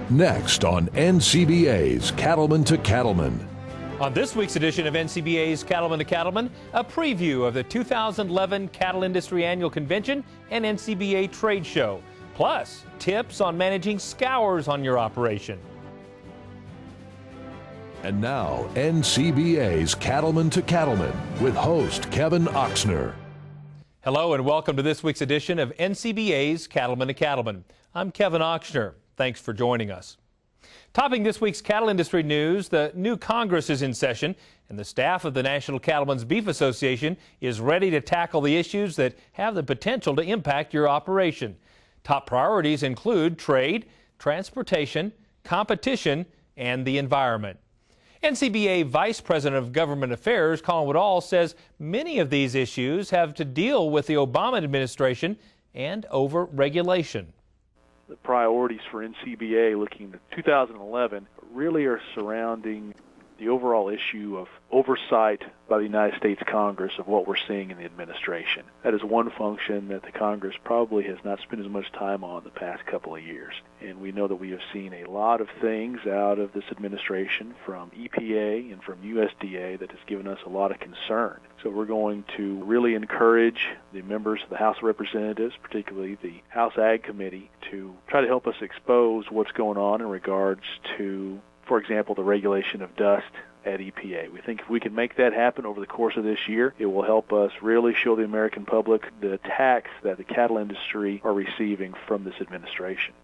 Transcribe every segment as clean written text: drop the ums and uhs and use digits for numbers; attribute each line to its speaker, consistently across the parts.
Speaker 1: Next on NCBA's Cattleman to Cattleman.
Speaker 2: On this week's edition of NCBA's Cattleman to Cattleman, a preview of the 2011 Cattle Industry Annual Convention and NCBA Trade Show, plus tips on managing scours on your operation.
Speaker 1: And now, NCBA's Cattleman to Cattleman with host Kevin Oxner.
Speaker 2: Hello and welcome to this week's edition of NCBA's Cattleman to Cattleman. I'm Kevin Oxner. Thanks for joining us. Topping this week's cattle industry news, the new Congress is in session, and the staff of the National Cattlemen's Beef Association is ready to tackle the issues that have the potential to impact your operation. Top priorities include trade, transportation, competition, and the environment. NCBA Vice President of Government Affairs, Colin Woodall, says many of these issues have to deal with the Obama administration and over-regulation.
Speaker 3: The priorities for NCBA looking at 2011 really are surrounding the overall issue of oversight by the United States Congress of what we're seeing in the administration. That is one function that the Congress probably has not spent as much time on the past couple of years. And we know that we have seen a lot of things out of this administration from EPA and from USDA that has given us a lot of concern. So we're going to really encourage the members of the House of Representatives, particularly the House Ag Committee, to try to help us expose what's going on in regards to, for example, the regulation of dust at EPA. We think if we can make that happen over the course of this year, it will help us really show the American public the attacks that the cattle industry are receiving from this administration.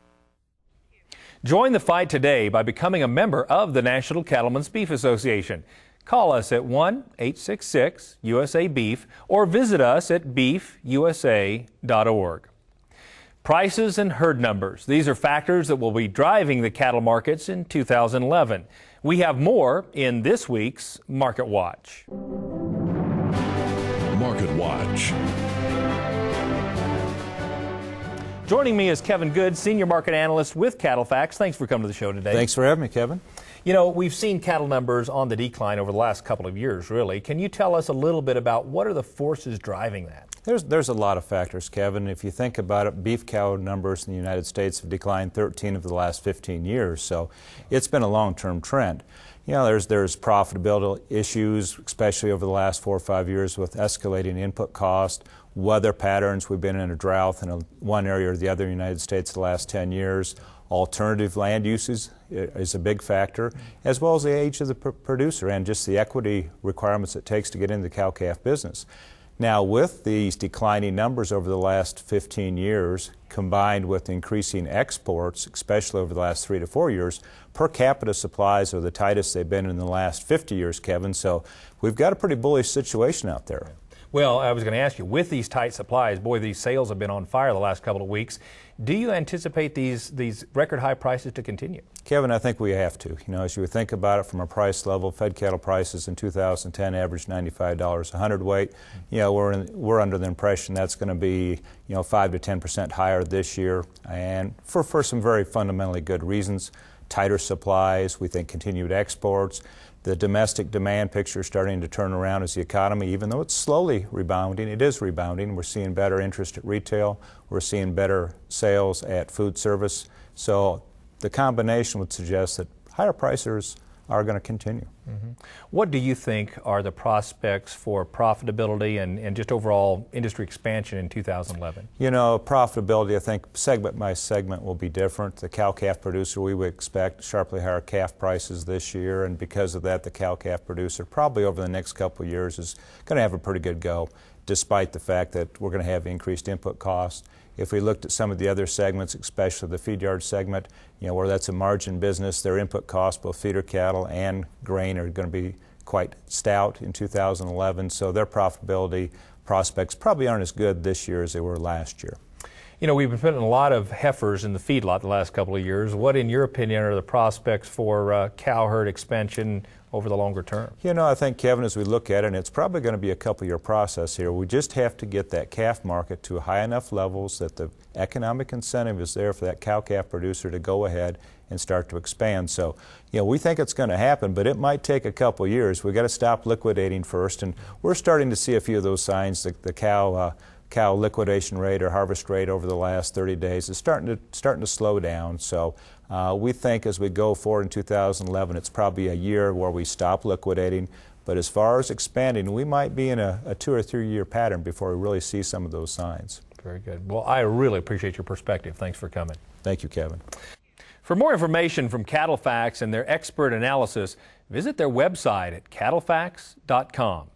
Speaker 2: Join the fight today by becoming a member of the National Cattlemen's Beef Association. Call us at 1-866-USA-BEEF or visit us at beefusa.org. Prices and herd numbers. These are factors that will be driving the cattle markets in 2011. We have more in this week's Market Watch.
Speaker 1: Market Watch.
Speaker 2: Joining me is Kevin Good, Senior Market Analyst with CattleFax. Thanks for coming to the show today.
Speaker 4: Thanks for having me, Kevin.
Speaker 2: You know, we've seen cattle numbers on the decline over the last couple of years, really. Can you tell us a little bit about what are the forces driving that?
Speaker 4: There's a lot of factors, Kevin. If you think about it, beef cow numbers in the United States have declined 13 of the last 15 years, so it's been a long-term trend. You know, there's profitability issues, especially over the last 4 or 5 years with escalating input cost, weather patterns. We've been in a drought in one area or the other in the United States the last 10 years. Alternative land uses is a big factor, as well as the age of the producer and just the equity requirements it takes to get into the cow-calf business. Now, with these declining numbers over the last 15 years, combined with increasing exports, especially over the last 3 to 4 years, per capita supplies are the tightest they've been in the last 50 years, Kevin. So we've got a pretty bullish situation out there.
Speaker 2: Well, I was going to ask you, with these tight supplies, boy, these sales have been on fire the last couple of weeks. Do you anticipate these record high prices to continue? Kevin,
Speaker 4: I think we have to. You know, as you think about it from a price level, fed cattle prices in 2010 averaged $95 a hundredweight. You know, we're under the impression that's going to be, 5 to 10% higher this year, and for some very fundamentally good reasons. Tighter supplies, we think continued exports. The domestic demand picture is starting to turn around as the economy, even though it's slowly rebounding, it is rebounding. We're seeing better interest at retail. We're seeing better sales at food service. So the combination would suggest that higher prices are going to continue.
Speaker 2: Mm-hmm. What do you think are the prospects for profitability and just overall industry expansion in 2011?
Speaker 4: You know, profitability, I think segment by segment will be different. The cow-calf producer, we would expect sharply higher calf prices this year, and because of that, the cow-calf producer probably over the next couple of years is going to have a pretty good go, despite the fact that we're going to have increased input costs. If we looked at some of the other segments, especially the feed yard segment, where that's a margin business, their input costs, both feeder cattle and grain, are going to be quite stout in 2011, so their profitability prospects probably aren't as good this year as they were last year.
Speaker 2: You know, we've been putting a lot of heifers in the feedlot the last couple of years. What, in your opinion, are the prospects for cow herd expansion over the longer term?
Speaker 4: You know, I think, Kevin, as we look at it, and it's probably going to be a couple-year process here, we just have to get that calf market to high enough levels that the economic incentive is there for that cow-calf producer to go ahead and start to expand. So, we think it's going to happen, but it might take a couple years. We've got to stop liquidating first, and we're starting to see a few of those signs. The cow cow liquidation rate or harvest rate over the last 30 days is starting to slow down. So we think as we go forward in 2011, it's probably a year where we stop liquidating. But as far as expanding, we might be in a 2 or 3 year pattern before we really see some of those signs.
Speaker 2: Very good. Well, I really appreciate your perspective. Thanks for coming.
Speaker 4: Thank you, Kevin.
Speaker 2: For more information from CattleFax and their expert analysis, visit their website at cattlefax.com.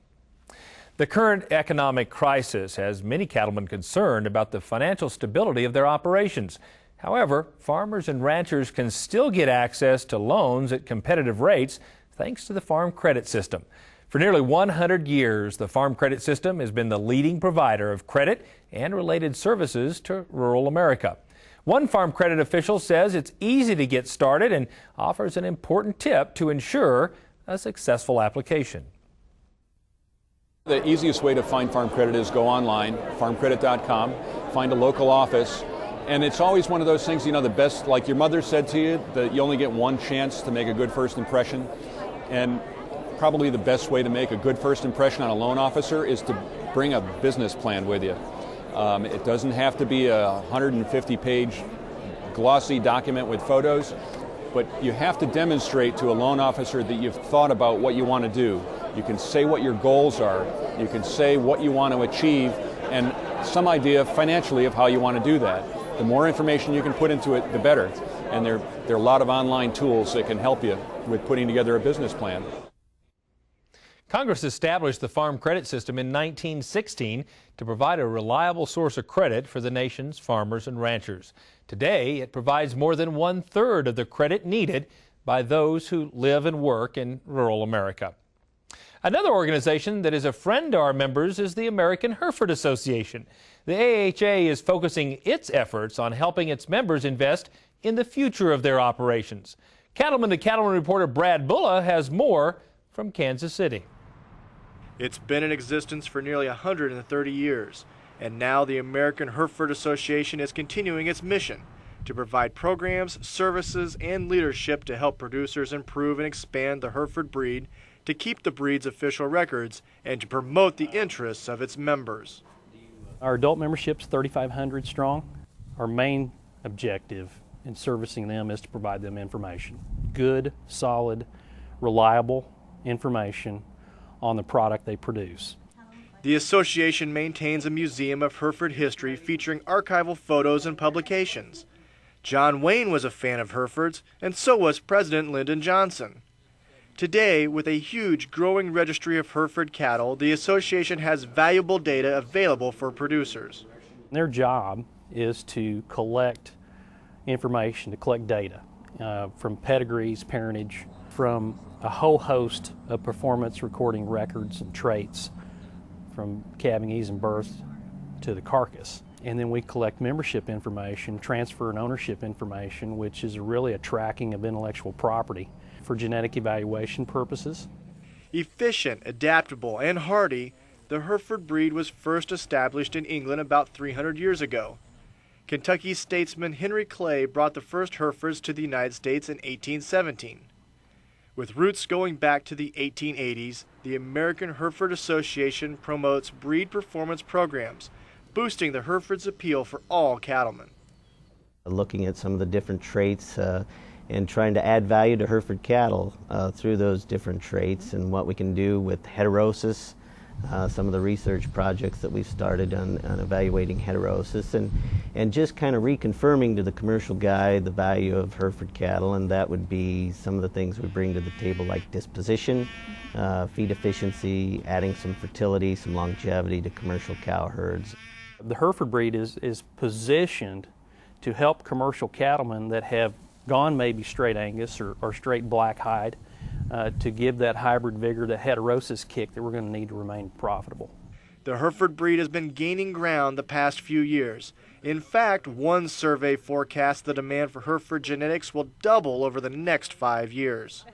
Speaker 2: The current economic crisis has many cattlemen concerned about the financial stability of their operations. However, farmers and ranchers can still get access to loans at competitive rates thanks to the Farm Credit System. For nearly 100 years, the Farm Credit System has been the leading provider of credit and related services to rural America. One farm credit official says it's easy to get started and offers an important tip to ensure a successful application.
Speaker 5: The easiest way to find farm credit is go online, farmcredit.com, find a local office, and it's always one of those things, you know, the best, like your mother said to you, that you only get one chance to make a good first impression, and probably the best way to make a good first impression on a loan officer is to bring a business plan with you. It doesn't have to be a 150-page glossy document with photos, but you have to demonstrate to a loan officer that you've thought about what you want to do. You can say what your goals are, you can say what you want to achieve, and some idea financially of how you want to do that. The more information you can put into it, the better. And there are a lot of online tools that can help you with putting together a business plan.
Speaker 2: Congress established the Farm Credit System in 1916 to provide a reliable source of credit for the nation's farmers and ranchers. Today, it provides more than 1/3 of the credit needed by those who live and work in rural America. Another organization that is a friend to our members is the American Hereford Association. The AHA is focusing its efforts on helping its members invest in the future of their operations. Cattleman to Cattleman reporter Brad Bulla has more from Kansas City.
Speaker 6: It's been in existence for nearly 130 years, and now the American Hereford Association is continuing its mission to provide programs, services, and leadership to help producers improve and expand the Hereford breed, to keep the breed's official records, and to promote the interests of its members.
Speaker 7: Our adult membership's 3,500 strong. Our main objective in servicing them is to provide them information. Good, solid, reliable information on the product they produce.
Speaker 6: The association maintains a museum of Hereford history featuring archival photos and publications. John Wayne was a fan of Herefords, and so was President Lyndon Johnson. Today, with a huge growing registry of Hereford cattle, the association has valuable data available for producers.
Speaker 7: Their job is to collect information, to collect data from pedigrees, parentage, from a whole host of performance recording records and traits, from calving, ease, and birth to the carcass. And then we collect membership information, transfer and ownership information, which is really a tracking of intellectual property for genetic evaluation purposes.
Speaker 6: Efficient, adaptable, and hardy, the Hereford breed was first established in England about 300 years ago. Kentucky statesman Henry Clay brought the first Herefords to the United States in 1817. With roots going back to the 1880s, the American Hereford Association promotes breed performance programs, boosting the Hereford's appeal for all cattlemen.
Speaker 8: Looking at some of the different traits and trying to add value to Hereford cattle through those different traits, and what we can do with heterosis, some of the research projects that we've started on evaluating heterosis, and just kind of reconfirming to the commercial guy the value of Hereford cattle, and that would be some of the things we bring to the table, like disposition, feed efficiency, adding some fertility, some longevity to commercial cow herds.
Speaker 7: The Hereford breed is positioned to help commercial cattlemen that have gone maybe straight Angus or straight black hide, to give that hybrid vigor, that heterosis kick that we're going to need to remain profitable.
Speaker 6: The Hereford breed has been gaining ground the past few years. In fact, one survey forecasts the demand for Hereford genetics will double over the next 5 years.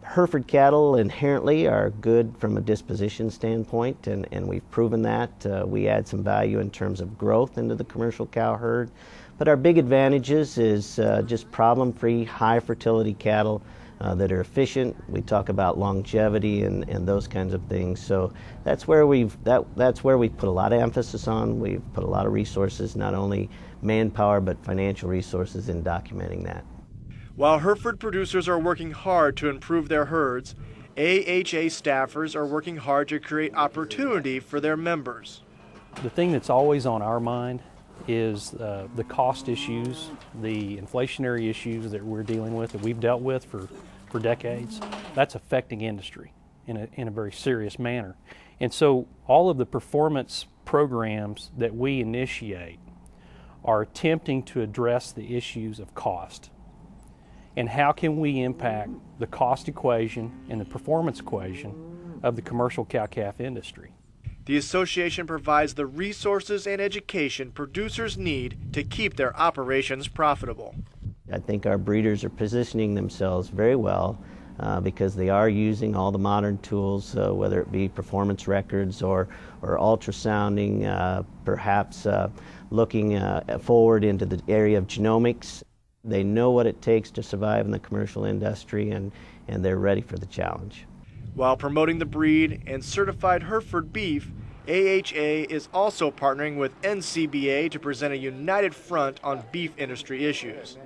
Speaker 8: Hereford cattle inherently are good from a disposition standpoint, and we've proven that. We add some value in terms of growth into the commercial cow herd. But our big advantages is just problem-free, high fertility cattle, that are efficient. We talk about longevity and those kinds of things. So that's where we've put a lot of emphasis on. We've put a lot of resources, not only manpower but financial resources, in documenting that.
Speaker 6: While Hereford producers are working hard to improve their herds, AHA staffers are working hard to create opportunity for their members.
Speaker 7: The thing that's always on our mind is the cost issues, the inflationary issues that we're dealing with, that we've dealt with for decades. That's affecting industry in a very serious manner. And so all of the performance programs that we initiate are attempting to address the issues of cost. And how can we impact the cost equation and the performance equation of the commercial cow-calf industry?
Speaker 6: The association provides the resources and education producers need to keep their operations profitable.
Speaker 8: I think our breeders are positioning themselves very well because they are using all the modern tools, whether it be performance records or ultrasounding, perhaps looking forward into the area of genomics. They know what it takes to survive in the commercial industry, and they're ready for the challenge.
Speaker 6: While promoting the breed and certified Hereford beef, AHA is also partnering with NCBA to present a united front on beef industry issues.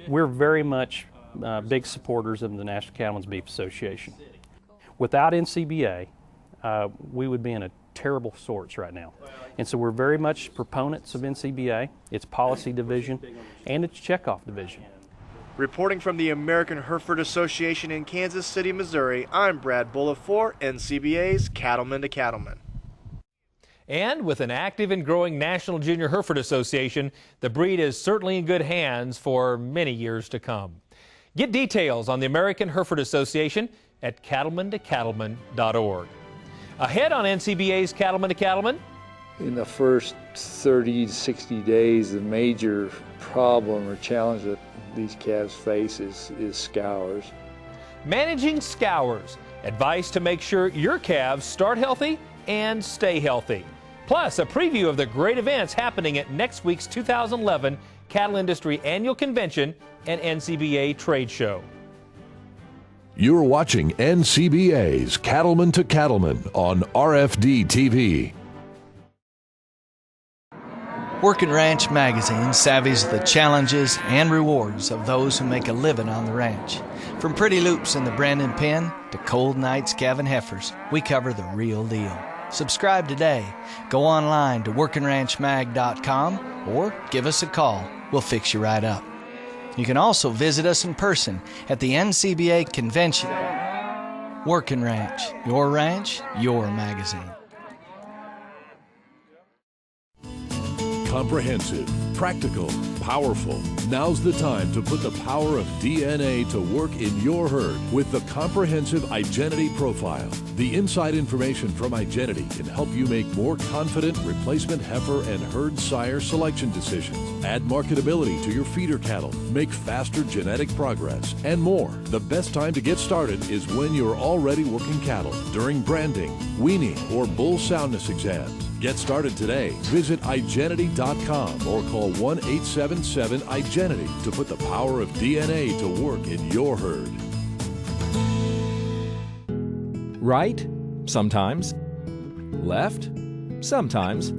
Speaker 7: We're very much big supporters of the National Cattlemen's Beef Association. Without NCBA, we would be in a terrible sorts right now. And so we're very much proponents of NCBA, its policy division, and its checkoff division.
Speaker 6: Reporting from the American Hereford Association in Kansas City, Missouri, I'm Brad Bullitt for NCBA's Cattleman to Cattleman.
Speaker 2: And with an active and growing National Junior Hereford Association, the breed is certainly in good hands for many years to come. Get details on the American Hereford Association at cattlemantocattleman.org. Ahead on NCBA's Cattleman to Cattleman.
Speaker 9: In the first 30 to 60 days, the major problem or challenge that these calves face is scours.
Speaker 2: Managing scours. Advice to make sure your calves start healthy and stay healthy. Plus, a preview of the great events happening at next week's 2011 Cattle Industry Annual Convention and NCBA Trade Show.
Speaker 1: You're watching NCBA's Cattleman to Cattleman on RFD TV.
Speaker 10: Working Ranch Magazine savvies the challenges and rewards of those who make a living on the ranch. From pretty loops in the Brandon pen to cold nights calving heifers, we cover the real deal. Subscribe today. Go online to workingranchmag.com or give us a call. We'll fix you right up. You can also visit us in person at the NCBA convention. Working Ranch, your magazine.
Speaker 1: Comprehensive, practical, powerful. Now's the time to put the power of DNA to work in your herd with the comprehensive Igenity profile. The inside information from Igenity can help you make more confident replacement heifer and herd sire selection decisions, add marketability to your feeder cattle, make faster genetic progress, and more. The best time to get started is when you're already working cattle during branding, weaning, or bull soundness exams. Get started today. Visit Igenity.com or call 1-877-IGENITY to put the power of DNA to work in your herd.
Speaker 11: Right? Sometimes. Left? Sometimes.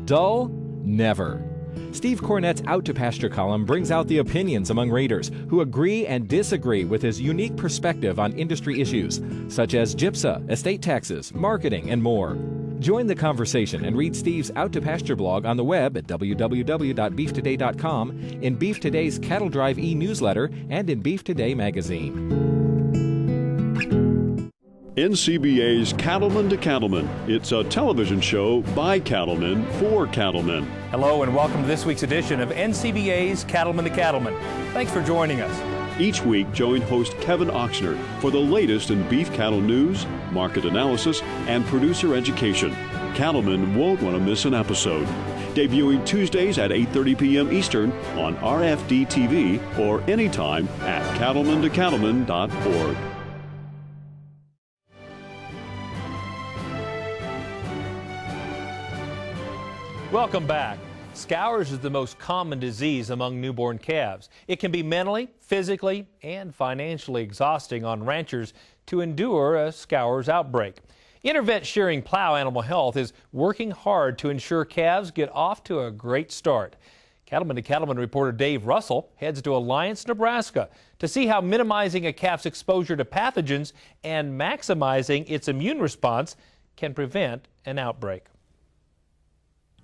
Speaker 11: Dull? Never. Steve Cornett's Out to Pasture column brings out the opinions among raiders who agree and disagree with his unique perspective on industry issues, such as GIPSA, estate taxes, marketing, and more. Join the conversation and read Steve's Out to Pasture blog on the web at www.beeftoday.com, in Beef Today's Cattle Drive e-newsletter, and in Beef Today magazine.
Speaker 12: NCBA's Cattleman to Cattleman. It's a television show by cattlemen for cattlemen.
Speaker 2: Hello and welcome to this week's edition of NCBA's Cattleman to Cattleman. Thanks for joining us.
Speaker 12: Each week, join host Kevin Ochsner for the latest in beef cattle news, market analysis, and producer education. Cattlemen won't want to miss an episode. Debuting Tuesdays at 8:30 p.m. Eastern on RFD TV or anytime at cattlemantocattleman.org.
Speaker 2: Welcome back. Scours is the most common disease among newborn calves. It can be mentally, physically, and financially exhausting on ranchers to endure a scours outbreak. Intervet Shearing Plow Animal Health is working hard to ensure calves get off to a great start. Cattleman to Cattleman reporter Dave Russell heads to Alliance, Nebraska to see how minimizing a calf's exposure to pathogens and maximizing its immune response can prevent an outbreak.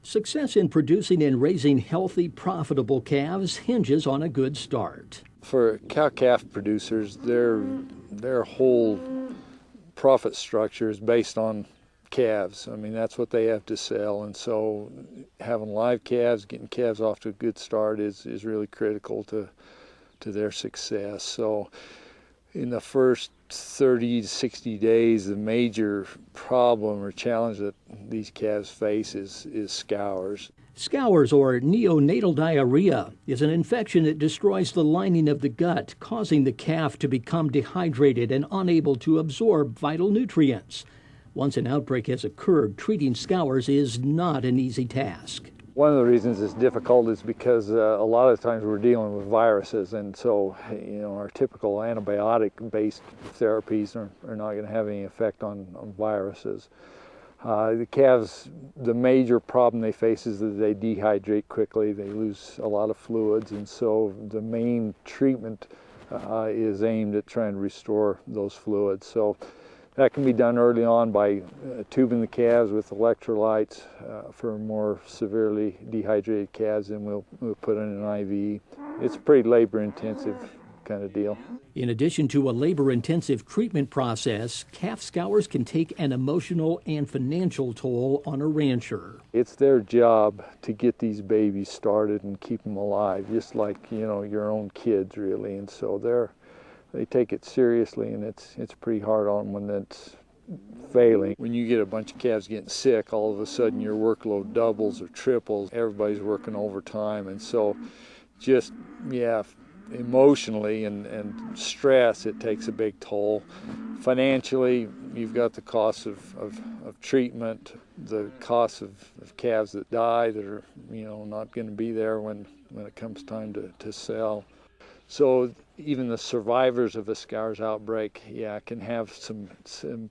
Speaker 13: Success in producing and raising healthy, profitable calves hinges on a good start.
Speaker 9: For cow-calf producers, their whole profit structure is based on calves. I mean, that's what they have to sell, and so having live calves, getting calves off to a good start is really critical to their success. So in the first 30 to 60 days, the major problem or challenge that these calves face is scours.
Speaker 13: Scours, or neonatal diarrhea, is an infection that destroys the lining of the gut, causing the calf to become dehydrated and unable to absorb vital nutrients. Once an outbreak has occurred, treating scours is not an easy task.
Speaker 9: One of the reasons it's difficult is because a lot of times we're dealing with viruses, and so our typical antibiotic-based therapies are not going to have any effect on viruses. The calves, the major problem they face is that they dehydrate quickly, they lose a lot of fluids, and so the main treatment is aimed at trying to restore those fluids. So that can be done early on by tubing the calves with electrolytes for more severely dehydrated calves, and we'll put in an IV. It's a pretty labor-intensive kind of deal.
Speaker 13: In addition to a labor-intensive treatment process, calf scours can take an emotional and financial toll on a rancher.
Speaker 9: It's their job to get these babies started and keep them alive, just like your own kids, really, and so they take it seriously, and it's pretty hard on them when it's failing. When you get a bunch of calves getting sick, all of a sudden your workload doubles or triples. Everybody's working overtime, and so just, emotionally and stress, it takes a big toll. Financially, you've got the cost of treatment, the cost of calves that die that are not going to be there when it comes time to sell. So even the survivors of a scours outbreak, can have some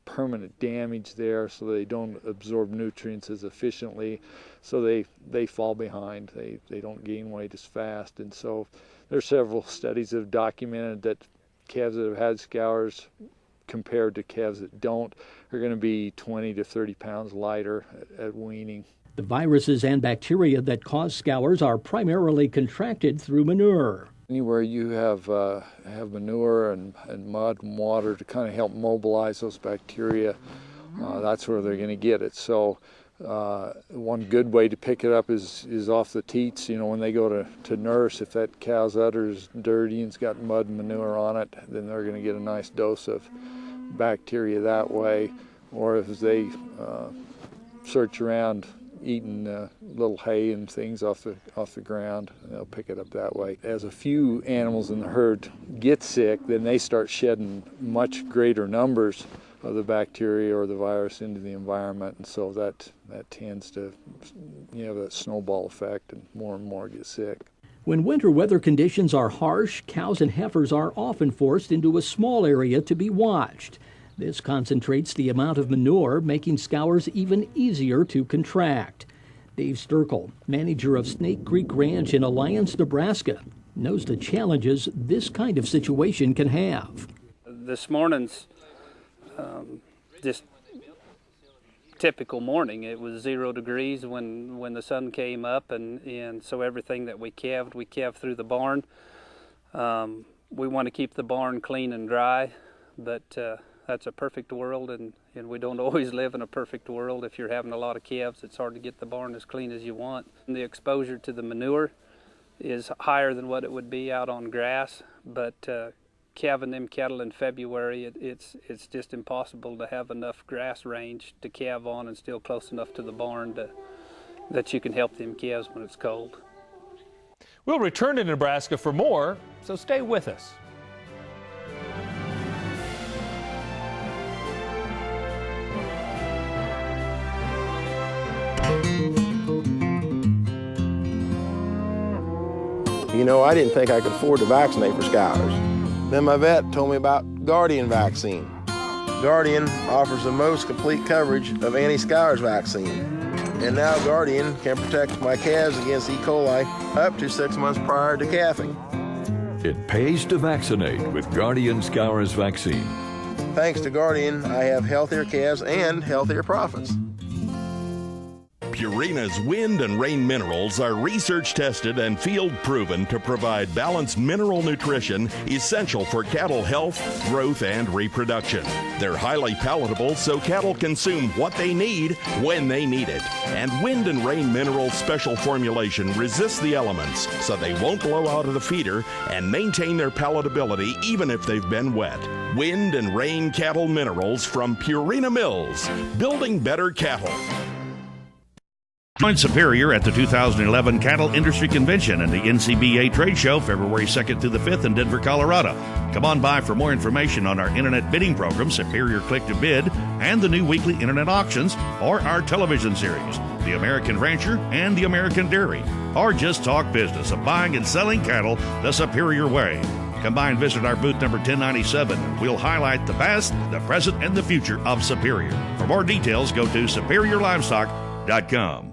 Speaker 9: permanent damage there, so they don't absorb nutrients as efficiently, so they fall behind. They don't gain weight as fast, and so there's several studies that have documented that calves that have had scours compared to calves that don't are going to be 20 to 30 pounds lighter at weaning.
Speaker 13: The viruses and bacteria that cause scours are primarily contracted through manure.
Speaker 9: Anywhere you have manure and mud and water to kind of help mobilize those bacteria, that's where they're going to get it. So one good way to pick it up is off the teats. When they go to nurse, if that cow's udder is dirty and it's got mud and manure on it, then they're going to get a nice dose of bacteria that way. Or if they search around eating little hay and things off the ground, they'll pick it up that way. As a few animals in the herd get sick, then they start shedding much greater numbers of the bacteria or the virus into the environment, and so that tends to that snowball effect, and more get sick.
Speaker 13: When winter weather conditions are harsh, cows and heifers are often forced into a small area to be watched. This concentrates the amount of manure, making scours even easier to contract. Dave Sturkle, manager of Snake Creek Ranch in Alliance, Nebraska, knows the challenges this kind of situation can have.
Speaker 14: This morning's just typical morning. It was 0 degrees when the sun came up, and so everything that we calved through the barn. We want to keep the barn clean and dry, but that's a perfect world, and we don't always live in a perfect world. If you're having a lot of calves, it's hard to get the barn as clean as you want. And the exposure to the manure is higher than what it would be out on grass, but calving them cattle in February, it's just impossible to have enough grass range to calve on and still close enough to the barn that you can help them calves when it's cold.
Speaker 2: We'll return to Nebraska for more, so stay with us.
Speaker 15: You know, I didn't think I could afford to vaccinate for scours. Then my vet told me about Guardian vaccine. Guardian offers the most complete coverage of anti-scours vaccine. And now Guardian can protect my calves against E. coli up to 6 months prior to calving.
Speaker 16: It pays to vaccinate with Guardian Scours vaccine.
Speaker 15: Thanks to Guardian, I have healthier calves and healthier profits.
Speaker 17: Purina's wind and rain minerals are research tested and field proven to provide balanced mineral nutrition essential for cattle health, growth, and reproduction. They're highly palatable so cattle consume what they need when they need it. And wind and rain minerals special formulation resists the elements so they won't blow out of the feeder and maintain their palatability even if they've been wet. Wind and rain cattle minerals from Purina Mills, building better cattle.
Speaker 18: Join Superior at the 2011 Cattle Industry Convention and the NCBA Trade Show February 2nd through the 5th in Denver, Colorado. Come on by for more information on our internet bidding program, Superior Click to Bid, and the new weekly internet auctions, or our television series, The American Rancher and The American Dairy, or just talk business of buying and selling cattle the Superior way. Come by and visit our booth number 1097. We'll highlight the past, the present, and the future of Superior. For more details, go to superiorlivestock.com.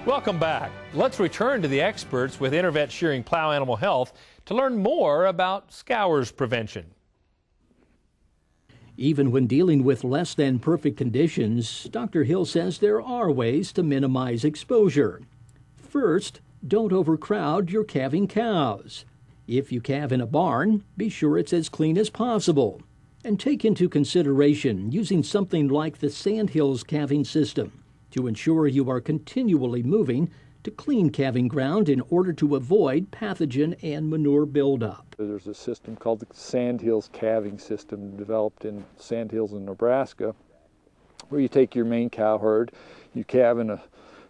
Speaker 2: Welcome back. Let's return to the experts with Intervet Shearing Plow Animal Health to learn more about scours prevention.
Speaker 13: Even when dealing with less than perfect conditions, Dr. Hill says there are ways to minimize exposure. First, don't overcrowd your calving cows. If you calve in a barn, be sure it's as clean as possible. And take into consideration using something like the Sandhills calving system to ensure you are continually moving to clean calving ground in order to avoid pathogen and manure buildup.
Speaker 9: There's a system called the Sandhills calving system developed in Sandhills in Nebraska, where you take your main cow herd, you calve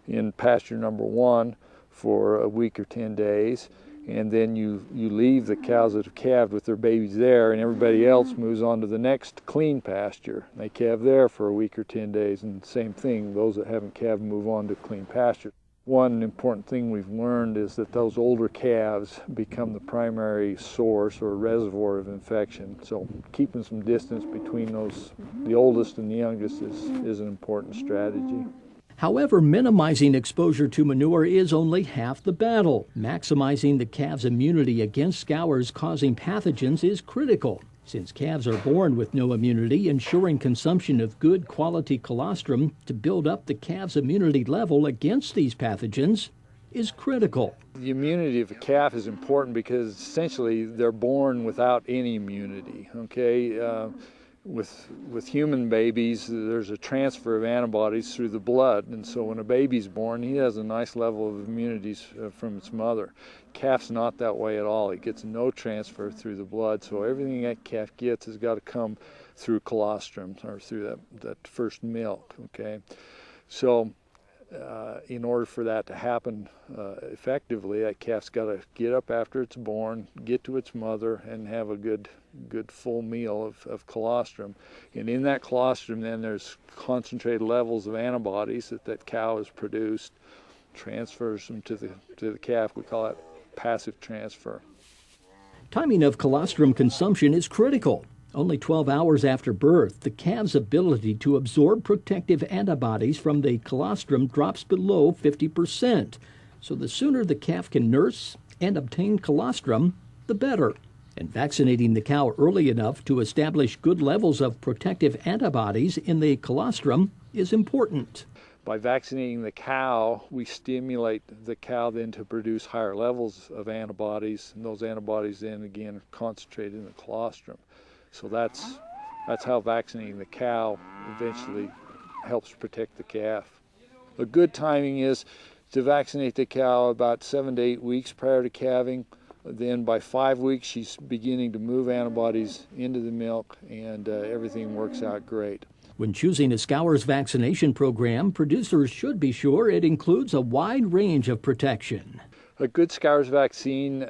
Speaker 9: in pasture number 1 for a week or 10 days, and then you leave the cows that have calved with their babies there, and everybody else moves on to the next clean pasture. They calve there for a week or 10 days, and same thing, those that haven't calved move on to clean pasture. One important thing we've learned is that those older calves become the primary source or reservoir of infection. So keeping some distance between the oldest and the youngest is an important strategy.
Speaker 13: However, minimizing exposure to manure is only half the battle. Maximizing the calves' immunity against scours causing pathogens is critical. Since calves are born with no immunity, ensuring consumption of good quality colostrum to build up the calves' immunity level against these pathogens is critical.
Speaker 9: The immunity of a calf is important because essentially they're born without any immunity, okay? With human babies, there's a transfer of antibodies through the blood, and so when a baby's born, he has a nice level of immunities from its mother. Calf's not that way at all. It gets no transfer through the blood, so everything that calf gets has got to come through colostrum, or through that first milk, okay? So in order for that to happen effectively, that calf's got to get up after it's born, get to its mother, and have a good full meal of colostrum. And in that colostrum then there's concentrated levels of antibodies that cow has produced, transfers them to the calf. We call that passive transfer.
Speaker 13: Timing of colostrum consumption is critical. Only 12 hours after birth, the calf's ability to absorb protective antibodies from the colostrum drops below 50%. So the sooner the calf can nurse and obtain colostrum, the better. And vaccinating the cow early enough to establish good levels of protective antibodies in the colostrum is important.
Speaker 9: By vaccinating the cow, we stimulate the cow then to produce higher levels of antibodies, and those antibodies then again are concentrated in the colostrum. So that's how vaccinating the cow eventually helps protect the calf. A good timing is to vaccinate the cow about 7 to 8 weeks prior to calving. Then by 5 weeks, she's beginning to move antibodies into the milk, and everything works out great.
Speaker 13: When choosing a scours vaccination program, producers should be sure it includes a wide range of protection.
Speaker 9: A good scours vaccine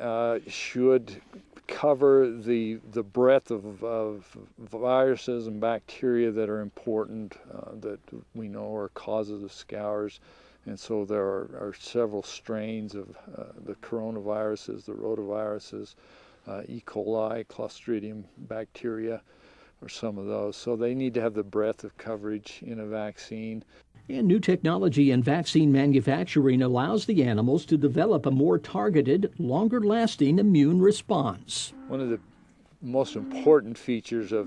Speaker 9: should cover the breadth of viruses and bacteria that are important that we know are causes of scours. And so there are several strains of the coronaviruses, the rotaviruses, E. coli, Clostridium bacteria, or some of those. So they need to have the breadth of coverage in a vaccine.
Speaker 13: And new technology in vaccine manufacturing allows the animals to develop a more targeted, longer-lasting immune response.
Speaker 9: One of the most important features of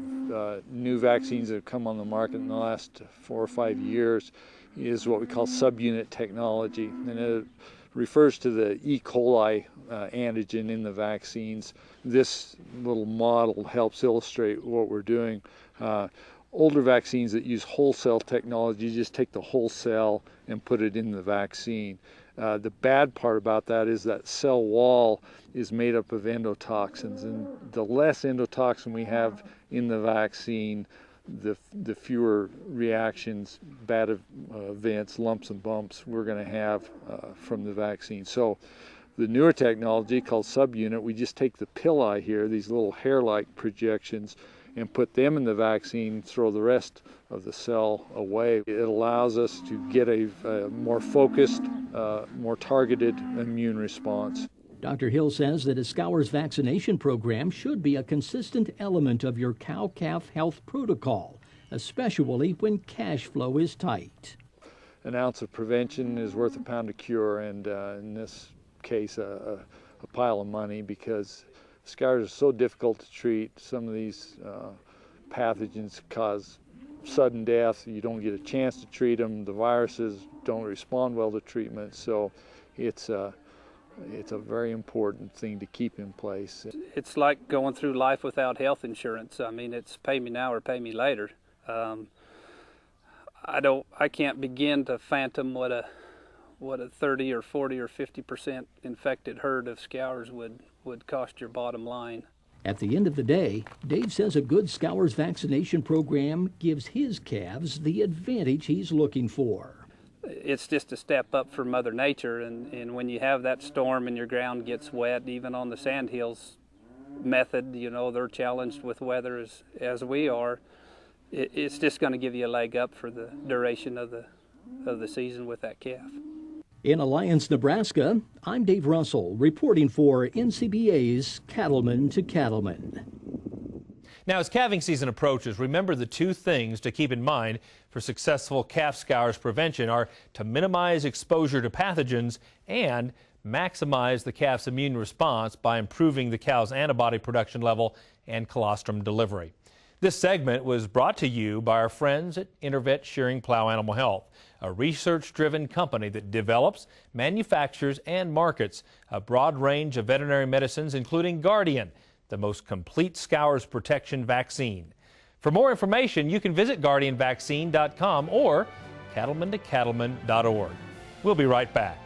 Speaker 9: new vaccines that have come on the market in the last 4 or 5 years is what we call subunit technology. And it refers to the E. coli antigen in the vaccines. This little model helps illustrate what we're doing. Older vaccines that use whole cell technology just take the whole cell and put it in the vaccine. The bad part about that is that cell wall is made up of endotoxins, and the less endotoxin we have in the vaccine, the fewer reactions, bad events, lumps and bumps we're going to have from the vaccine. So the newer technology called subunit, we just take the pili here, these little hair-like projections, and put them in the vaccine, throw the rest of the cell away. It allows us to get a more focused, more targeted immune response.
Speaker 13: Dr. Hill says that a scours vaccination program should be a consistent element of your cow-calf health protocol, especially when cash flow is tight.
Speaker 9: An ounce of prevention is worth a pound of cure, and in this case, a pile of money, because scours are so difficult to treat. Some of these pathogens cause sudden death. You don't get a chance to treat them. The viruses don't respond well to treatment, so it's a very important thing to keep in place.
Speaker 14: It's like going through life without health insurance. I mean, it's pay me now or pay me later. I can't begin to fathom what a 30 or 40 or 50% infected herd of scours would cost your bottom line.
Speaker 13: At the end of the day, Dave says a good scours vaccination program gives his calves the advantage he's looking for.
Speaker 14: It's just a step up for Mother Nature, and when you have that storm and your ground gets wet, even on the sandhills method, you know, they're challenged with weather as we are. It's just going to give you a leg up for the duration of the season with that calf.
Speaker 13: In Alliance, Nebraska, I'm Dave Russell, reporting for NCBA's Cattleman to Cattleman.
Speaker 2: Now, as calving season approaches, remember the two things to keep in mind for successful calf scours prevention are to minimize exposure to pathogens and maximize the calf's immune response by improving the cow's antibody production level and colostrum delivery. This segment was brought to you by our friends at Intervet Shearing Plow Animal Health, a research-driven company that develops, manufactures, and markets a broad range of veterinary medicines, including Guardian, the most complete scours protection vaccine. For more information, you can visit guardianvaccine.com or cattlemantocattleman.org. We'll be right back.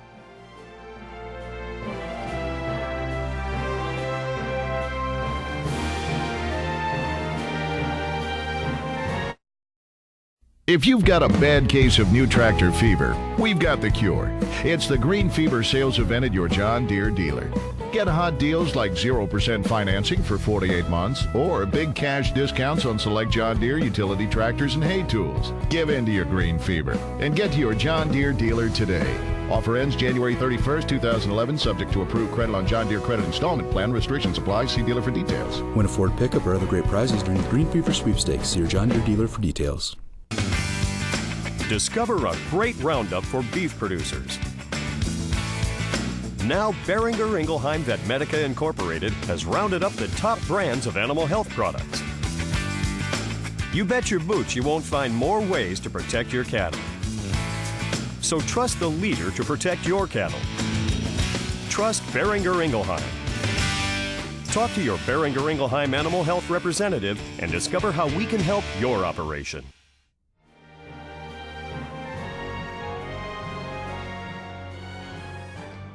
Speaker 19: If you've got a bad case of new tractor fever, we've got the cure. It's the Green Fever Sales Event at your John Deere dealer. Get hot deals like 0% financing for 48 months or big cash discounts on select John Deere utility tractors and hay tools. Give in to your green fever and get to your John Deere dealer today. Offer ends January 31st, 2011, subject to approved credit on John Deere Credit Installment Plan. Restrictions apply. See dealer for details.
Speaker 20: Win a Ford pickup or other great prizes during the Green Fever Sweepstakes. See your John Deere dealer for details.
Speaker 21: Discover a great roundup for beef producers. Now, Boehringer Ingelheim Vetmedica Incorporated has rounded up the top brands of animal health products. You bet your boots you won't find more ways to protect your cattle. So trust the leader to protect your cattle. Trust Boehringer Ingelheim. Talk to your Boehringer Ingelheim animal health representative and discover how we can help your operation.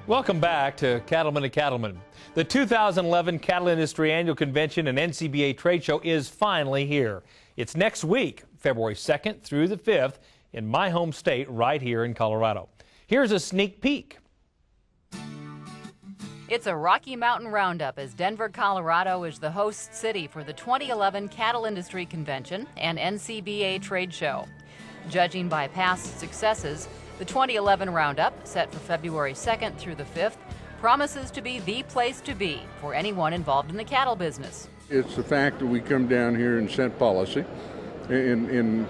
Speaker 2: Welcome back to Cattleman to Cattleman. The 2011 Cattle Industry Annual Convention and NCBA Trade Show is finally here. It's next week, February 2nd through the 5th, in my home state right here in Colorado. Here's a sneak peek.
Speaker 3: It's a Rocky Mountain roundup as Denver, Colorado is the host city for the 2011 Cattle Industry Convention and NCBA trade show. Judging by past successes, the 2011 roundup, set for February 2nd through the 5th, promises to be the place to be for anyone involved in the cattle business.
Speaker 22: It's the fact that we come down here and set policy and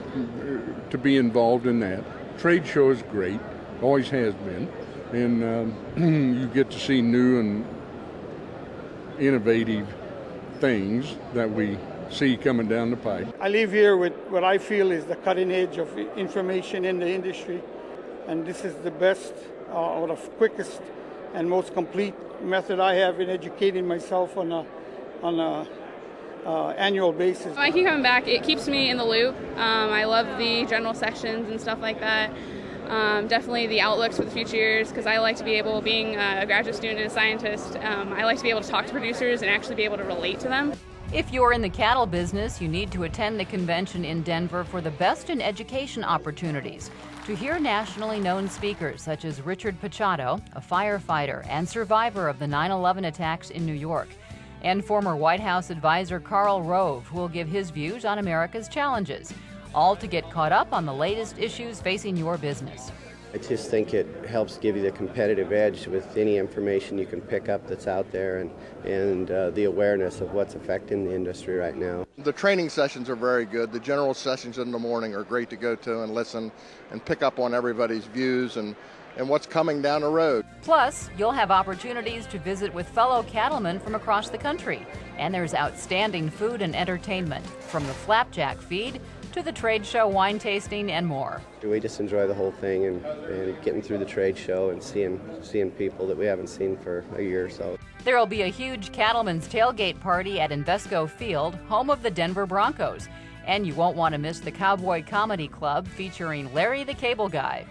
Speaker 22: to be involved in that. Trade show is great, always has been. And you get to see new and innovative things that we see coming down the pipe.
Speaker 23: I leave here with what I feel is the cutting edge of information in the industry, and this is the best or the quickest and most complete method I have in educating myself on a annual basis.
Speaker 24: I keep coming back. It keeps me in the loop. I love the general sections and stuff like that. Definitely the outlooks for the future years, because I like to be able, being a graduate student and a scientist, I like to be able to talk to producers and actually be able to relate to them.
Speaker 3: If you're in the cattle business, you need to attend the convention in Denver for the best in education opportunities. To hear nationally known speakers such as Richard Pachado, a firefighter and survivor of the 9/11 attacks in New York, and former White House advisor Karl Rove, who will give his views on America's challenges, all to get caught up on the latest issues facing your business.
Speaker 25: I just think it helps give you the competitive edge with any information you can pick up that's out there and the awareness of what's affecting the industry right now.
Speaker 26: The training sessions are very good. The general sessions in the morning are great to go to and listen and pick up on everybody's views and what's coming down the road.
Speaker 3: Plus, you'll have opportunities to visit with fellow cattlemen from across the country. And there's outstanding food and entertainment, from the flapjack feed to the trade show wine tasting and more.
Speaker 25: We just enjoy the whole thing and getting through the trade show and seeing people that we haven't seen for a year or so.
Speaker 3: There will be a huge cattlemen's tailgate party at Invesco Field, home of the Denver Broncos. And you won't want to miss the Cowboy Comedy Club featuring Larry the Cable Guy.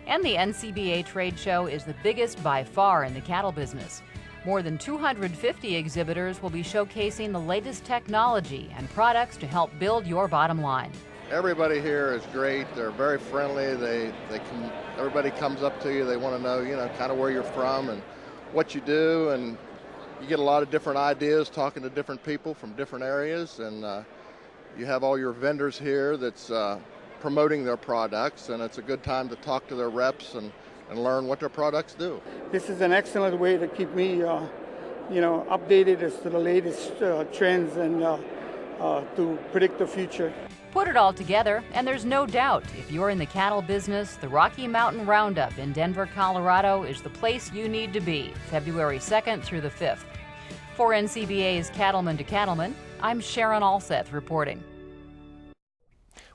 Speaker 3: And the NCBA trade show is the biggest by far in the cattle business. More than 250 exhibitors will be showcasing the latest technology and products to help build your bottom line.
Speaker 26: Everybody here is great. They're very friendly. Everybody comes up to you. They want to know, kind of where you're from and what you do, and you get a lot of different ideas talking to different people from different areas, and you have all your vendors here that's promoting their products, and it's a good time to talk to their reps and learn what their products do.
Speaker 23: This is an excellent way to keep me, updated as to the latest trends and to predict the future.
Speaker 3: Put it all together, and there's no doubt if you're in the cattle business, the Rocky Mountain Roundup in Denver, Colorado is the place you need to be, February 2nd through the 5th. For NCBA's Cattleman to Cattleman, I'm Sharon Alseth reporting.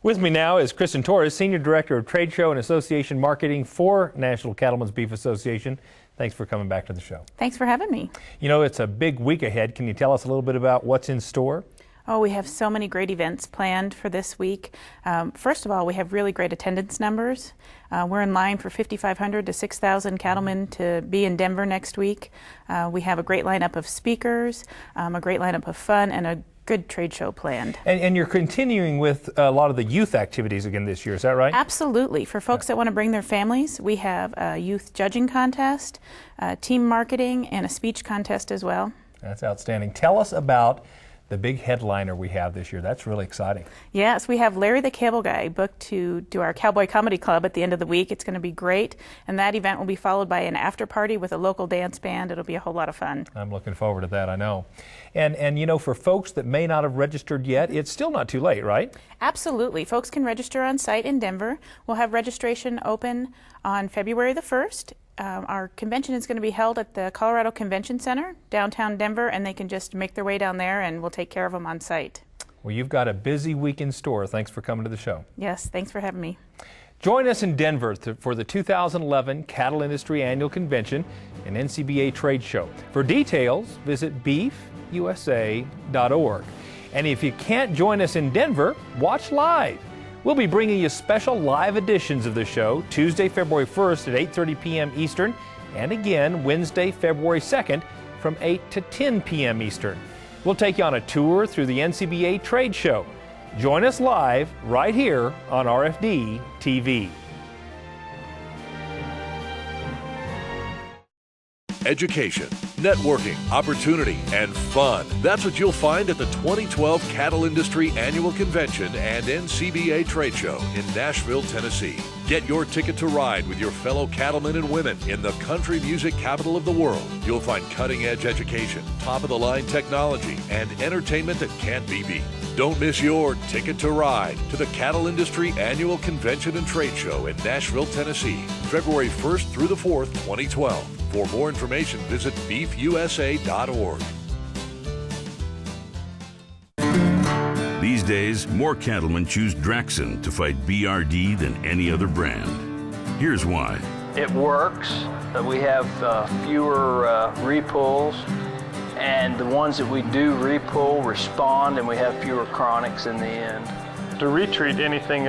Speaker 2: With me now is Kristen Torres, Senior Director of Trade Show and Association Marketing for National Cattlemen's Beef Association. Thanks for coming back to the show.
Speaker 27: Thanks for having me.
Speaker 2: You know, it's a big week ahead. Can you tell us a little bit about what's in store?
Speaker 27: Oh, we have so many great events planned for this week. First of all, we have really great attendance numbers. We're in line for 5,500 to 6,000 cattlemen to be in Denver next week. We have a great lineup of speakers, a great lineup of fun, and a good trade show planned.
Speaker 2: And you're continuing with a lot of the youth activities again this year, is that right?
Speaker 27: Absolutely. For folks that want to bring their families, we have a youth judging contest, team marketing, and a speech contest as well.
Speaker 2: That's outstanding. Tell us about the big headliner we have this year. That's really exciting.
Speaker 27: Yes, we have Larry the Cable Guy booked to do our Cowboy Comedy Club at the end of the week. It's going to be great, and that event will be followed by an after party with a local dance band. It'll be a whole lot of fun.
Speaker 2: I'm looking forward to that, I know. And you know, for folks that may not have registered yet, it's still not too late, right?
Speaker 27: Absolutely. Folks can register on site in Denver. We'll have registration open on February the 1st. Our convention is going to be held at the Colorado Convention Center, downtown Denver, and they can just make their way down there and we'll take care of them on site.
Speaker 2: Well, you've got a busy week in store. Thanks for coming to the show.
Speaker 27: Yes, thanks for having me.
Speaker 2: Join us in Denver for the 2011 Cattle Industry Annual Convention and NCBA Trade Show. For details, visit beefusa.org. And if you can't join us in Denver, watch live. We'll be bringing you special live editions of the show Tuesday, February 1st at 8:30 p.m. Eastern, and again Wednesday, February 2nd from 8 to 10 p.m. Eastern. We'll take you on a tour through the NCBA Trade Show. Join us live right here on RFD TV.
Speaker 1: education, networking, opportunity, and fun. That's what you'll find at the 2012 Cattle Industry Annual Convention and NCBA Trade Show in Nashville, Tennessee. Get your ticket to ride with your fellow cattlemen and women in the country music capital of the world. You'll find cutting-edge education, top-of-the-line technology, and entertainment that can't be beat. Don't miss your ticket to ride to the Cattle Industry Annual Convention and Trade Show in Nashville, Tennessee, February 1st through the 4th, 2012. For more information, visit beefusa.org.
Speaker 18: These days, more cattlemen choose Draxxin to fight BRD than any other brand. Here's why.
Speaker 4: It works. We have fewer repulls, and the ones that we do repull respond, and we have fewer chronics in the end.
Speaker 5: To retreat anything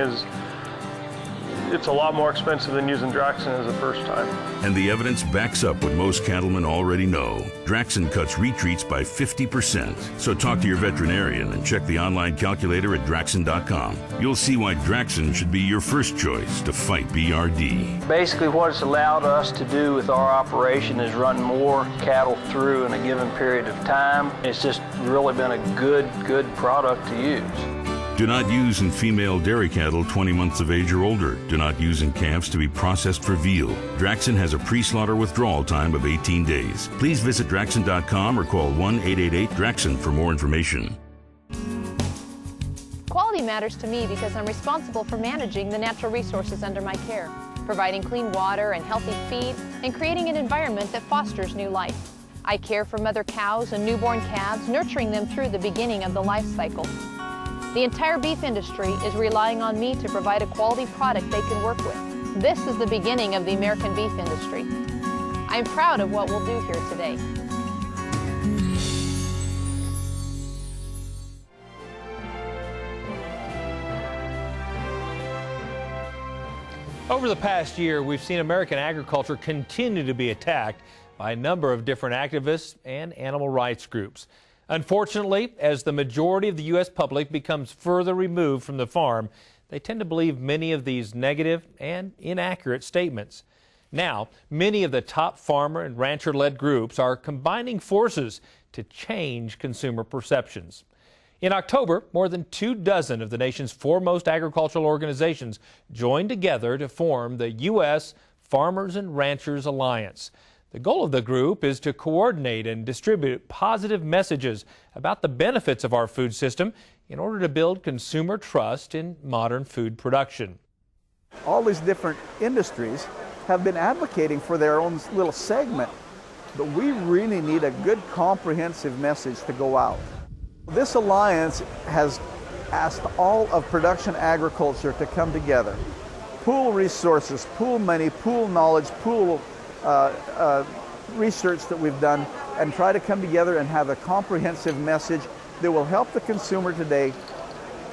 Speaker 5: it's a lot more expensive than using Draxxin as a first time.
Speaker 18: And the evidence backs up what most cattlemen already know. Draxxin cuts retreats by 50%. So talk to your veterinarian and check the online calculator at Draxxin.com. You'll see why Draxxin should be your first choice to fight BRD.
Speaker 4: Basically what it's allowed us to do with our operation is run more cattle through in a given period of time. It's just really been a good product to use.
Speaker 18: Do not use in female dairy cattle 20 months of age or older. Do not use in calves to be processed for veal. Draxxin has a pre-slaughter withdrawal time of 18 days. Please visit Draxxin.com or call 1-888-DRAXXIN for more information.
Speaker 6: Quality matters to me because I'm responsible for managing the natural resources under my care, providing clean water and healthy feed, and creating an environment that fosters new life. I care for mother cows and newborn calves, nurturing them through the beginning of the life cycle. The entire beef industry is relying on me to provide a quality product they can work with. This is the beginning of the American beef industry. I am proud of what we'll do here today.
Speaker 2: Over the past year, we've seen American agriculture continue to be attacked by a number of different activists and animal rights groups. Unfortunately, as the majority of the U.S. public becomes further removed from the farm, they tend to believe many of these negative and inaccurate statements. Now, many of the top farmer and rancher-led groups are combining forces to change consumer perceptions. In October, more than 24 of the nation's foremost agricultural organizations joined together to form the U.S. Farmers and Ranchers Alliance. The goal of the group is to coordinate and distribute positive messages about the benefits of our food system in order to build consumer trust in modern food production.
Speaker 7: All these different industries have been advocating for their own little segment, but we really need a good comprehensive message to go out. This alliance has asked all of production agriculture to come together, pool resources, pool money, pool knowledge, pool research that we've done, and try to come together and have a comprehensive message that will help the consumer today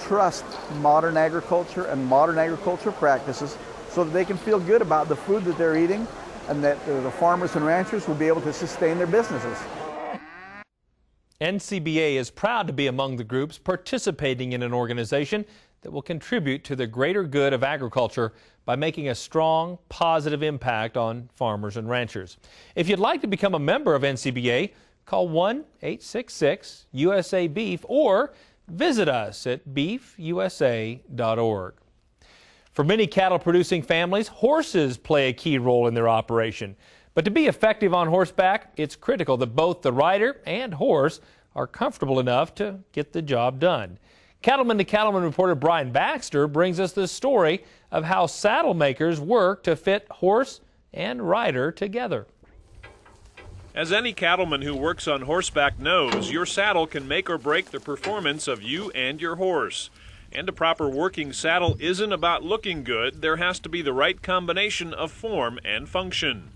Speaker 7: trust modern agriculture and modern agriculture practices so that they can feel good about the food that they're eating and that the farmers and ranchers will be able to sustain their businesses.
Speaker 2: NCBA is proud to be among the groups participating in an organization that will contribute to the greater good of agriculture by making a strong, positive impact on farmers and ranchers. If you'd like to become a member of NCBA, call 1-866-USA-BEEF or visit us at beefusa.org. For many cattle-producing families, horses play a key role in their operation. But to be effective on horseback, it's critical that both the rider and horse are comfortable enough to get the job done. Cattleman to Cattleman reporter Brian Baxter brings us the story of how saddle makers work to fit horse and rider together.
Speaker 8: As any cattleman who works on horseback knows, your saddle can make or break the performance of you and your horse. And a proper working saddle isn't about looking good. There has to be the right combination of form and function.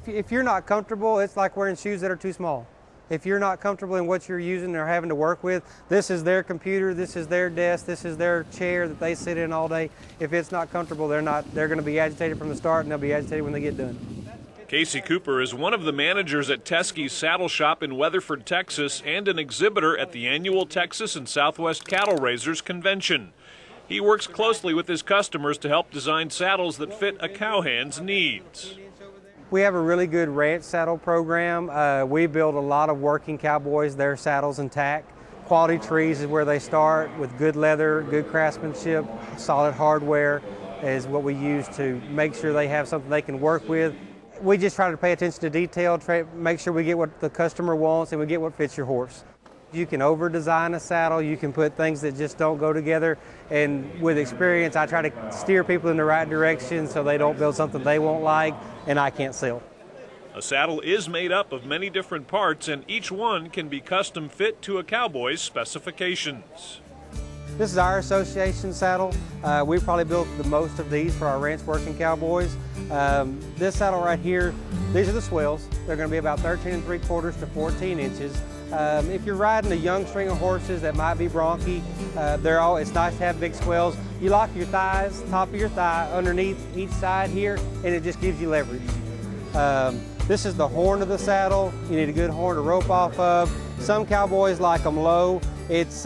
Speaker 10: If you're not comfortable, it's like wearing shoes that are too small. If you're not comfortable in what you're using or having to work with, this is their computer, this is their desk, this is their chair that they sit in all day. If it's not comfortable, they're going to be agitated from the start, and they'll be agitated when they get done.
Speaker 8: Casey Cooper is one of the managers at Teskey's Saddle Shop in Weatherford, Texas, and an exhibitor at the annual Texas and Southwest Cattle Raisers Convention. He works closely with his customers to help design saddles that fit a cowhand's needs.
Speaker 10: We have a really good ranch saddle program. We build a lot of working cowboys, their saddles and tack. Quality trees is where they start with good leather, good craftsmanship, solid hardware is what we use to make sure they have something they can work with. We just try to pay attention to detail, make sure we get what the customer wants and we get what fits your horse. You can over-design a saddle, you can put things that just don't go together, and with experience I try to steer people in the right direction so they don't build something they won't like and I can't sell.
Speaker 8: A saddle is made up of many different parts, and each one can be custom fit to a cowboy's specifications.
Speaker 10: This is our association saddle. We probably built the most of these for our ranch working cowboys. This saddle right here, these are the swells. They're going to be about 13 3/4 to 14 inches. If you're riding a young string of horses that might be bronchi, it's nice to have big swells. You lock your thighs, top of your thigh, underneath each side here, and it just gives you leverage. This is the horn of the saddle. You need a good horn to rope off of. Some cowboys like them low. It's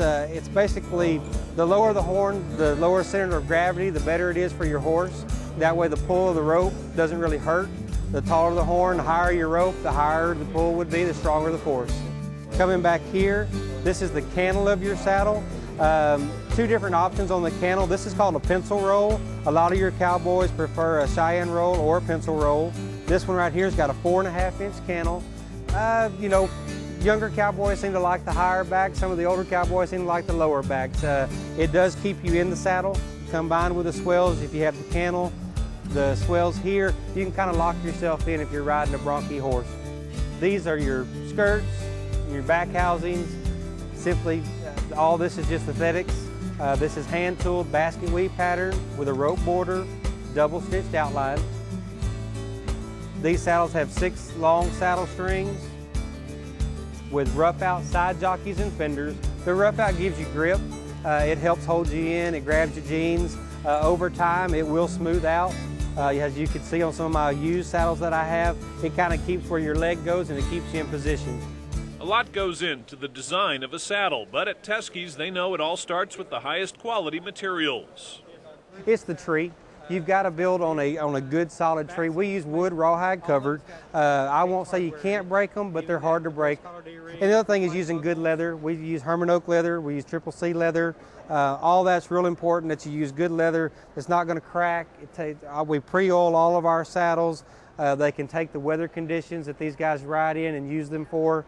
Speaker 10: basically the lower the horn, the lower center of gravity, the better it is for your horse. That way the pull of the rope doesn't really hurt. The taller the horn, the higher your rope, the higher the pull would be, the stronger the force. Coming back here, this is the cantle of your saddle. Two different options on the cantle. This is called a pencil roll. A lot of your cowboys prefer a Cheyenne roll or a pencil roll. This one right here has got a 4.5-inch cantle. Younger cowboys seem to like the higher back. Some of the older cowboys seem to like the lower backs. It does keep you in the saddle. Combined with the swells, if you have the cantle, the swells here, you can kind of lock yourself in if you're riding a bronchi horse. These are your skirts, your back housings. Simply, all this is just aesthetics. This is hand-tooled basket weave pattern with a rope border, double stitched outline. These saddles have 6 long saddle strings with rough out side jockeys and fenders. The rough out gives you grip. It helps hold you in, it grabs your jeans. Over time, it will smooth out. As you can see on some of my used saddles that I have, it kind of keeps where your leg goes and it keeps you in position.
Speaker 8: A lot goes into the design of a saddle, but at Teskey's they know it all starts with the highest quality materials.
Speaker 10: It's the tree. You've got to build on a good solid tree. We use wood rawhide covered. I won't say you can't break them, but they're hard to break. And the other thing is using good leather. We use Herman oak leather, we use C2C leather. All that's real important, that you use good leather. It's not going to crack. We pre-oil all of our saddles. They can take the weather conditions that these guys ride in and use them for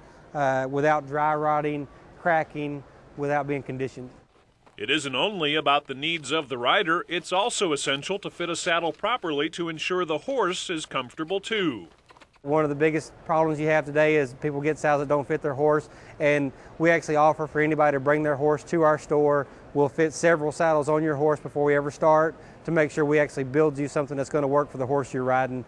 Speaker 10: without dry rotting, cracking, without being conditioned.
Speaker 8: It isn't only about the needs of the rider, it's also essential to fit a saddle properly to ensure the horse is comfortable too.
Speaker 10: One of the biggest problems you have today is people get saddles that don't fit their horse, and we actually offer for anybody to bring their horse to our store. We'll fit several saddles on your horse before we ever start to make sure we actually build you something that's going to work for the horse you're riding.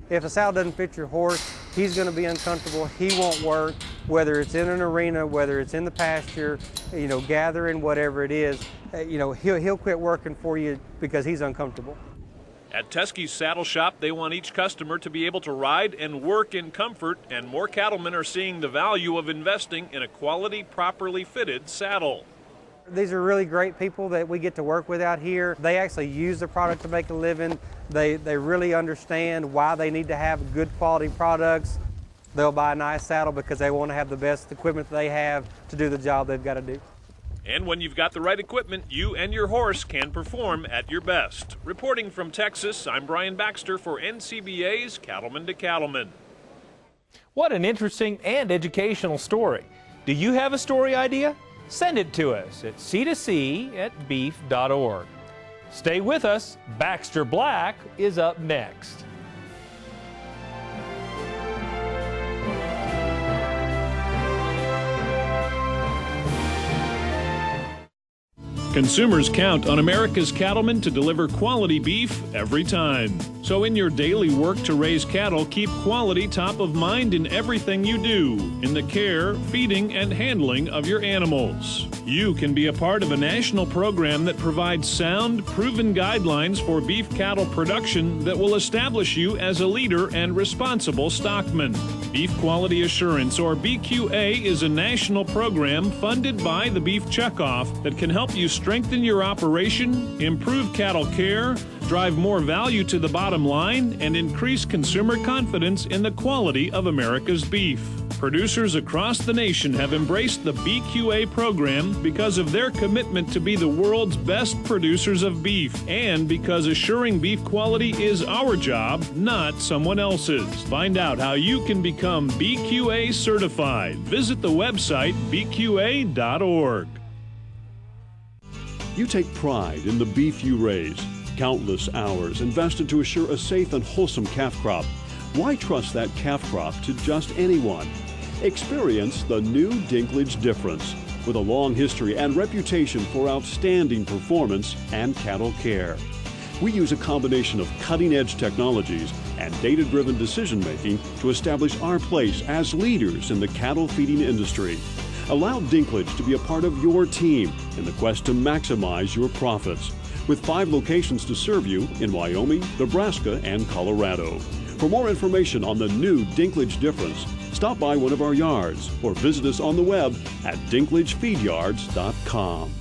Speaker 10: If a saddle doesn't fit your horse, he's going to be uncomfortable, he won't work, whether it's in an arena, whether it's in the pasture, gathering, whatever it is, he'll quit working for you because he's uncomfortable.
Speaker 8: At Teskey's Saddle Shop, they want each customer to be able to ride and work in comfort, and more cattlemen are seeing the value of investing in a quality, properly fitted saddle.
Speaker 10: These are really great people that we get to work with out here. They actually use the product to make a living. They really understand why they need to have good quality products. They'll buy a nice saddle because they want to have the best equipment they have to do the job they've got to do.
Speaker 8: And when you've got the right equipment, you and your horse can perform at your best. Reporting from Texas, I'm Brian Baxter for NCBA's Cattleman to Cattleman.
Speaker 2: What an interesting and educational story. Do you have a story idea? Send it to us at c2c@beef.org. Stay with us. Baxter Black is up next.
Speaker 8: Consumers count on America's cattlemen to deliver quality beef every time. So in your daily work to raise cattle, keep quality top of mind in everything you do, in the care, feeding, and handling of your animals. You can be a part of a national program that provides sound, proven guidelines for beef cattle production that will establish you as a leader and responsible stockman. Beef Quality Assurance, or BQA, is a national program funded by the Beef Checkoff that can help you strengthen your operation, improve cattle care, drive more value to the bottom line, and increase consumer confidence in the quality of America's beef. Producers across the nation have embraced the BQA program because of their commitment to be the world's best producers of beef, and because assuring beef quality is our job, not someone else's. Find out how you can become BQA certified. Visit the website bqa.org.
Speaker 9: You take pride in the beef you raise. Countless hours invested to assure a safe and wholesome calf crop. Why trust that calf crop to just anyone? Experience the new Dinklage difference. With a long history and reputation for outstanding performance and cattle care. We use a combination of cutting-edge technologies and data-driven decision-making to establish our place as leaders in the cattle feeding industry. Allow Dinklage to be a part of your team in the quest to maximize your profits. With 5 locations to serve you in Wyoming, Nebraska, and Colorado. For more information on the new Dinklage difference, stop by one of our yards or visit us on the web at dinklagefeedyards.com.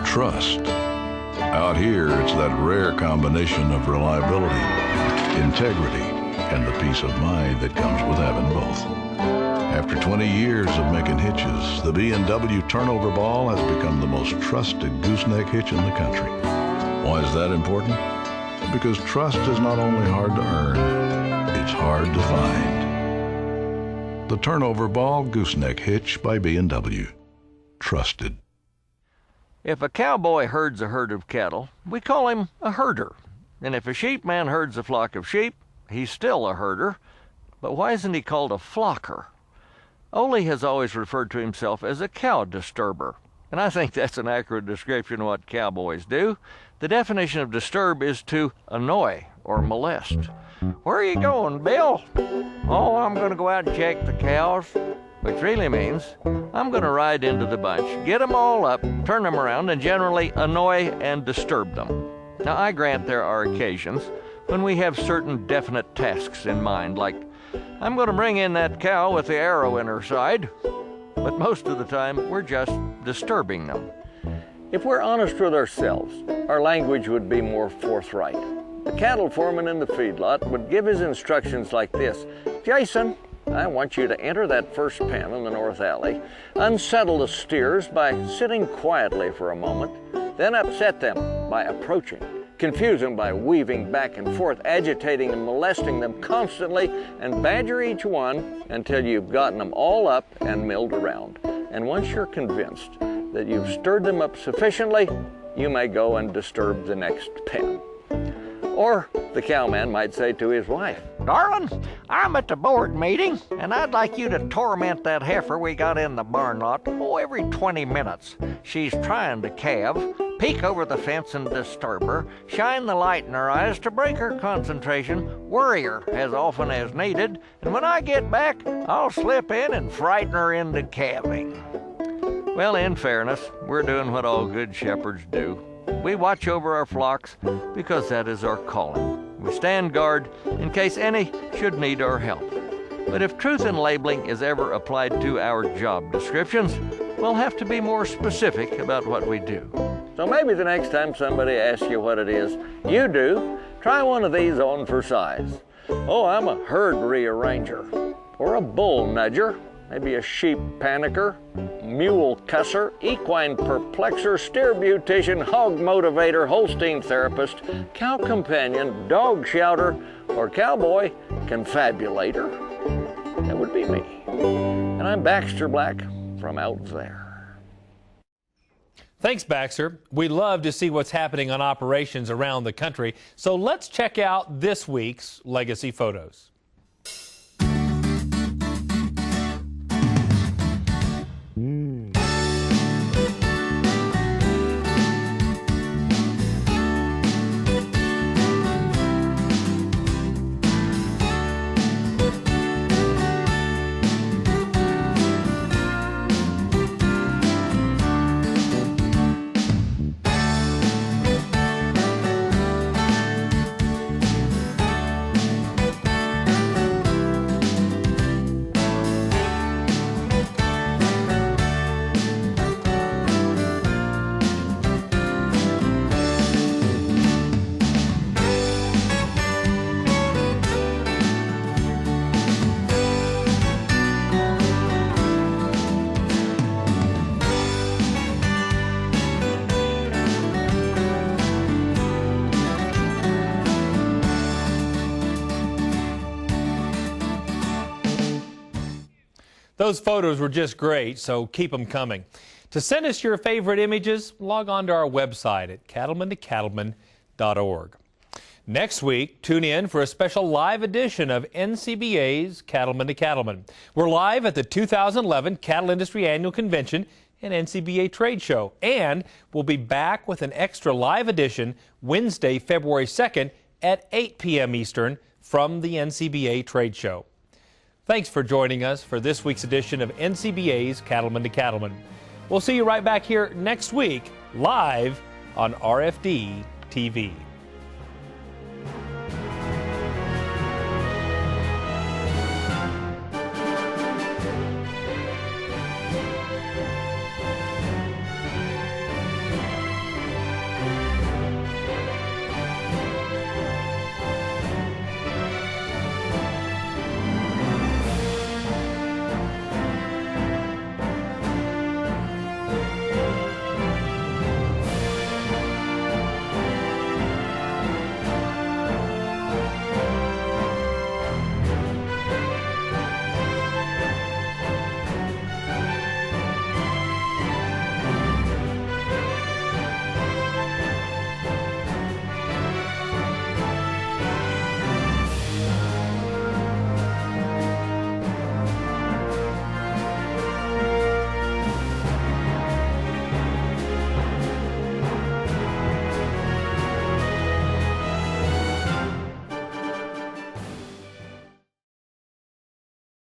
Speaker 11: Trust. Out here, it's that rare combination of reliability, integrity, and the peace of mind that comes with having both. After 20 years of making hitches, the B&W turnover ball has become the most trusted gooseneck hitch in the country. Why is that important? Because trust is not only hard to earn, it's hard to find. The turnover ball gooseneck hitch by B&W. Trusted.
Speaker 12: If a cowboy herds a herd of cattle, we call him a herder. And if a sheepman herds a flock of sheep, he's still a herder. But why isn't he called a flocker? Ole has always referred to himself as a cow disturber. And I think that's an accurate description of what cowboys do. The definition of disturb is to annoy or molest. Where are you going, Bill? Oh, I'm going to go out and check the cows. Which really means I'm going to ride into the bunch, get them all up, turn them around, and generally annoy and disturb them. Now, I grant there are occasions when we have certain definite tasks in mind, like I'm going to bring in that cow with the arrow in her side, but most of the time we're just disturbing them. If we're honest with ourselves, our language would be more forthright. The cattle foreman in the feedlot would give his instructions like this: Jason, I want you to enter that first pen in the north alley, unsettle the steers by sitting quietly for a moment, then upset them by approaching, confuse them by weaving back and forth, agitating and molesting them constantly, and badger each one until you've gotten them all up and milled around. And once you're convinced that you've stirred them up sufficiently, you may go and disturb the next pen. Or the cowman might say to his wife, Darling, I'm at the board meeting, and I'd like you to torment that heifer we got in the barn lot, every 20 minutes. She's trying to calve, peek over the fence and disturb her, shine the light in her eyes to break her concentration, worry her as often as needed, and when I get back, I'll slip in and frighten her into calving. Well, in fairness, we're doing what all good shepherds do. We watch over our flocks because that is our calling. We stand guard in case any should need our help. But if truth in labeling is ever applied to our job descriptions, we'll have to be more specific about what we do. So maybe the next time somebody asks you what it is you do, try one of these on for size. Oh, I'm a herd rearranger, or a bull nudger, maybe a sheep panicker, mule cusser, equine perplexer, steer beautician, hog motivator, Holstein therapist, cow companion, dog shouter, or cowboy confabulator. That would be me. And I'm Baxter Black from out there.
Speaker 2: Thanks, Baxter. We love to see what's happening on operations around the country. So let's check out this week's Legacy Photos. Those photos were just great, so keep them coming. To send us your favorite images, log on to our website at cattlemantocattleman.org. Next week, tune in for a special live edition of NCBA's Cattleman to Cattleman. We're live at the 2011 Cattle Industry Annual Convention and NCBA Trade Show, and we'll be back with an extra live edition Wednesday, February 2nd at 8 p.m. Eastern from the NCBA Trade Show. Thanks for joining us for this week's edition of NCBA's Cattleman to Cattleman. We'll see you right back here next week, live on RFD TV.